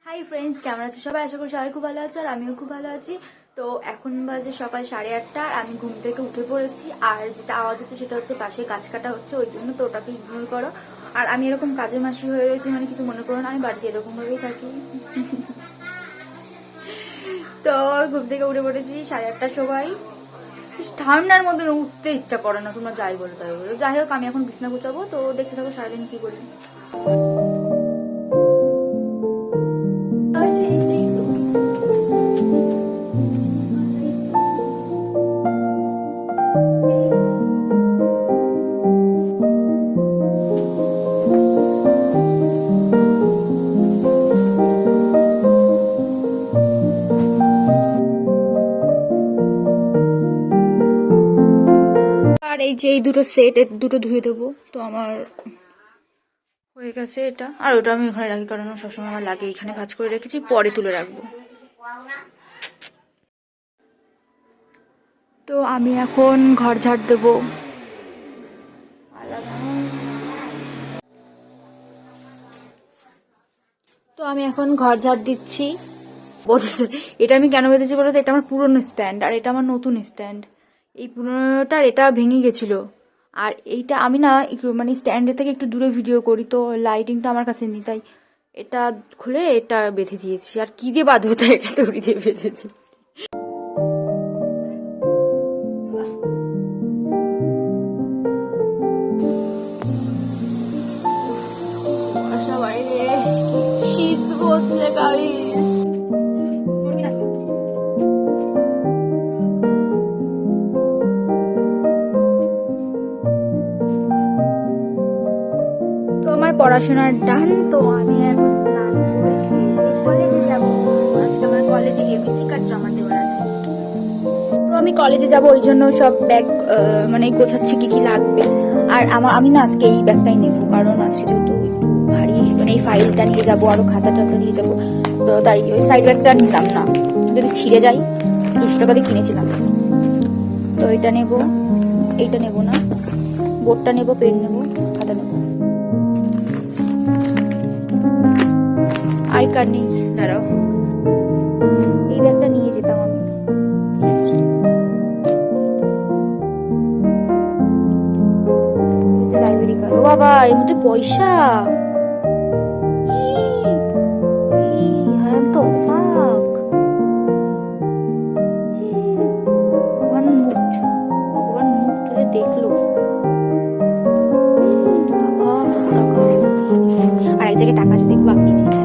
Hi friends, কেমন আছো সবাই? আশা করি সবাই খুব ভালো আছো আর আমিও খুব ভালো আছি। তো এখন বাজে সকাল 8:30 আর আমি ঘুম থেকে উঠে পড়েছি। আর যেটা আওয়াজ হচ্ছে সেটা হচ্ছে পাশে গাছ কাটা হচ্ছে, ওই জন্য। তো ওটাকে ইগনোর করো। আর আমি এরকম কাজের মাসি হয়ে রয়েছি, মানে কিছু মনে করো না, আমি বাড়িতে এরকমভাবেই থাকি। তো ঘুম থেকে উঠে পড়েছি 8:30 সময়। ঠান্ডার মধ্যে উঠতে ইচ্ছা করে না, তোমরা যাই বলো তাই বলো। যাই হোক, আমি এখন বিছনা গুছাবো, তো দেখতে থাকো সারাদিন কি করি। আর এই যে এই দুটো সেট, দুটো ধুয়ে দেবো। তো আমার হয়ে গেছে এটা, আর ওটা আমি ওখানে রাখি, কারণ সবসময় আমার লাগে। এখানে ভাঁজ করে রেখেছি, পরে তুলে রাখবো। তো আমি এখন ঘর ঝাড় দেবো। তো আমি এখন ঘর ঝাড় দিচ্ছি। এটা আমি কেন বেঁধেছি বলতো? এটা আমার পুরনো স্ট্যান্ড আর এটা আমার নতুন স্ট্যান্ড। এই পুরোনোটার এটা ভেঙে গেছিল। আর এইটা আমি না একটু মানে স্ট্যান্ডের থেকে একটু দূরে ভিডিও করি, তো লাইটিংটা আমার কাছে নেই, তাই এটা খুলে এটা বেঁধে দিয়েছি। আর কি দিয়ে বাঁধবো, তাই এটা দড়ি দিয়ে বেঁধেছি। বাসা বাইরে শীত করছে গাইস। তো আমার পড়াশোনার ডান। তো আমি এখন স্নান করে খেয়ে কলেজে যাবো। আজকে আমার কলেজে এবিসি কার্ড জমা দেওয়ার আছে। তো আমি কলেজে যাব, ওই জন্য সব ব্যাগ মানে গোছাচ্ছি কি কি লাগবে। আর আমি না আজকে এই ব্যাগটাই নেবো, কারণ আজকে যেহেতু একটু ভারী, মানে এই ফাইলটা নিয়ে যাবো, আরো খাতা টাতা নিয়ে যাবো। তো তাই ওই সাইড ব্যাগটা নিলাম না, যদি ছিঁড়ে যায়। 200 টাকা দিয়ে কিনেছিলাম। তো এটা নেব, এইটা নেব না, বোর্ডটা নেব, পেন নেব, খাতা নেব। আই কার্ড নেই, দাঁড়াও। এই ব্যাগটা নিয়ে যেতাম আমি, নিয়েছি। Library card. ও বাবা, এর মধ্যে পয়সা! হ্যাঁ, তো অবাক। ভগবান মুখ ভগবান মুখ তুলে দেখলো। বাবা, কত টাকা! আর এক জায়গায় টাকা আছে, দেখবো আপনি এখানে।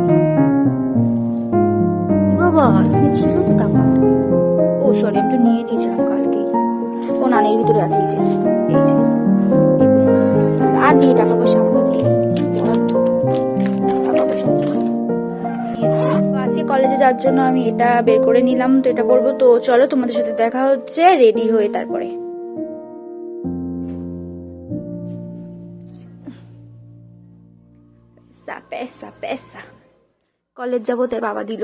বাবা, এখানে ছিল তো টাকা। ও সরি, আমি তো নিয়ে নিয়েছিলাম কালকেই। ও না, এর ভিতরে আছে, এই যে এই যে। আর নেই টাকা পয়সা আমার কাছে, টাকা পয়সা নিয়েছি। আজকে কলেজে যাওয়ার জন্য আমি এটা বের করে নিলাম, তো এটা পরবো। তো চলো, তোমাদের সাথে দেখা হচ্ছে রেডি হয়ে তারপরে। পয়সা পয়সা, কলেজ যাবো তাই বাবা দিল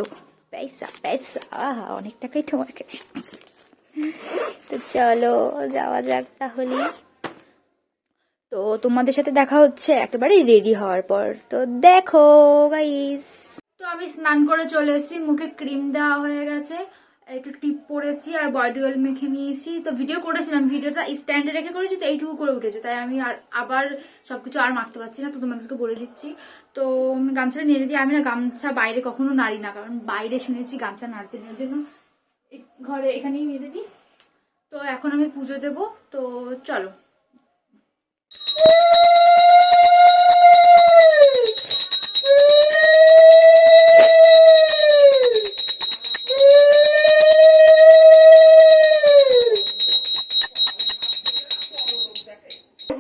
পয়সা পয়সা। আহা, অনেক টাকাই তোমার কাছে। তো চলো যাওয়া যাক তাহলে। তো তোমাদের সাথে দেখা হচ্ছে একেবারে রেডি হওয়ার পর। তো দেখো গাইস, তো আমি স্নান করে চলে এসেছি, মুখে ক্রিম দেওয়া হয়ে গেছে, একটু টিপ পরেছি আর বডি অয়েল মেখে নিয়েছি। তো ভিডিও করেছিলাম, ভিডিওটা স্ট্যান্ডে রেখে করেছি, তো এইটুকু করে উঠেছে, তাই আমি আর আবার সবকিছু আর মাখতে পারছি না। তো তোমাদেরকে বলে দিচ্ছি। তো গামছাটা নেড়ে দিয়ে, আমি না গামছা বাইরে কখনো নাড়ি না, কারণ বাইরে শুনেছি গামছা নাড়তে নেওয়ার জন্য, ঘরে এখানেই নেড়ে দিই। তো এখন আমি পুজো দেবো, তো চলো।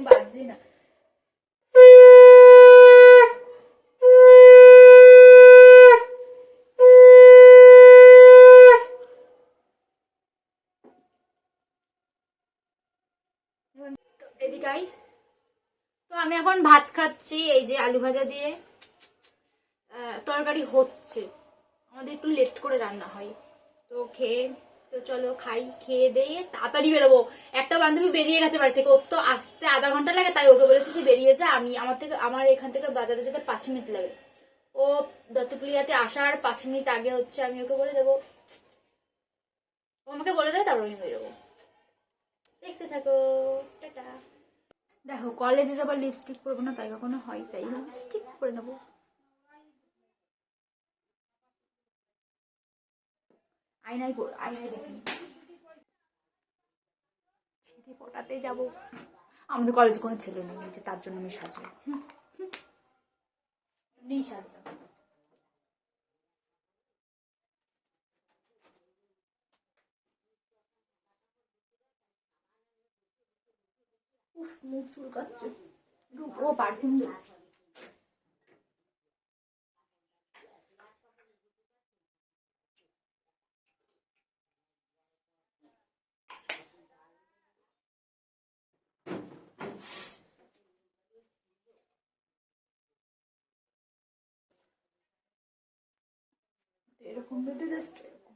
বাজছে না। এদিকে আই। তো আমি এখন ভাত খাচ্ছি, এই যে আলু ভাজা দিয়ে। তরকারি হচ্ছে, আমাদের একটু লেট করে রান্না হয়। তো চলো খাই, খেয়ে দিয়ে তাড়াতাড়ি বেরোবো। একটা বান্ধবী বেরিয়ে গেছে বাড়ি থেকে, ওর তো আসতে আধা ঘন্টা লাগে, তাই ওকে বলেছি যে বেরিয়ে যা, আমার এখান থেকে বাজারে যেতে 5 মিনিট লাগে। ও ও দত্তপুলিয়াতে আসার 5 মিনিট আগে হচ্ছে আমি ওকে বলে দেবো, ও আমাকে বলে দেবে, তারপর আমি বেরোবো। দেখতে থাকো, টাটা। দেখো কলেজে যাবার লিপস্টিক পরবো না তাই কখনো হয়, তাই লিপস্টিক পরে নেবো। আয়নায় দেখি ছেলে পটাতে যাবো। আমাদের কলেজে কোনো ছেলে নেই, তার জন্য আমি সাজি নেই, সাজতাম। উফ, মুখ চুলকাচ্ছে। ও পারফিউম দেবো। এরকম বেঁধে জাস্ট এরকম।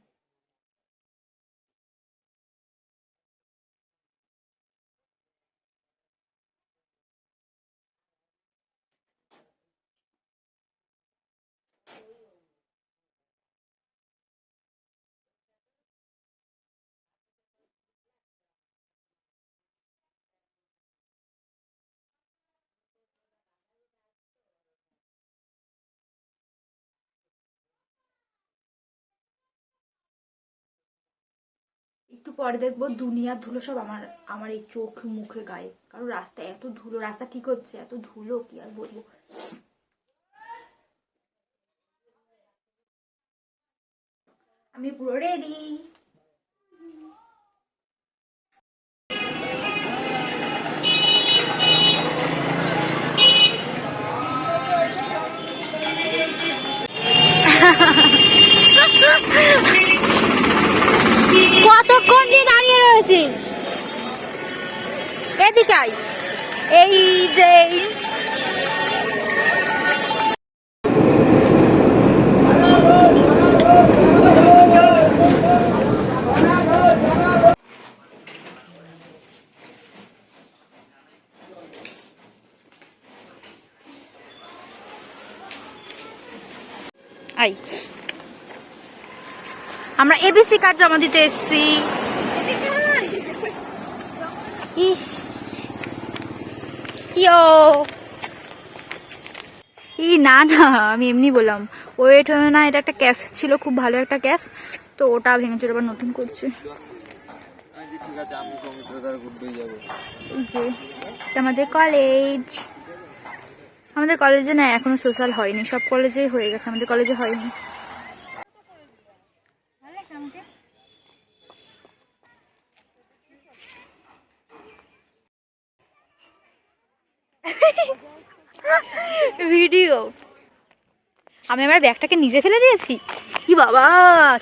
একটু পরে দেখবো দুনিয়ার ধুলো সব আমার আমার এই চোখ মুখে গায়ে, কারণ রাস্তায় এত ধুলো, রাস্তা ঠিক হচ্ছে, এত ধুলো কি আর বলবো। আমি পুরো রেডি। কতক্ষণ দিয়ে দাঁড়িয়ে রয়েছি, এদিকে আই। এই যে আই, আমরা এবিসি কার্ড জমা দিতে এসেছি। ইস ইয়ো ই না না, আমি এমনি বললাম। ওয়েট হয় না, এটা একটা ক্যাফ ছিল, খুব ভালো একটা ক্যাফ, তো ওটা ভেঙে চলে আবার নতুন করছে। যে আমাদের কলেজ, আমাদের কলেজে না এখনো সোশ্যাল হয়নি, সব কলেজেই হয়ে গেছে, আমাদের কলেজে হয়নি। ভিডিও আমি আমার ব্যাগটাকে নিজে ফেলে দিয়েছি, কি বাবা,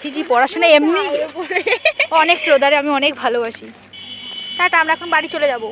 চিচি পড়াশোনা এমনি অনেক শ্রদ্ধারে, আমি অনেক ভালোবাসি। টাটা, আমরা এখন বাড়ি চলে যাবো।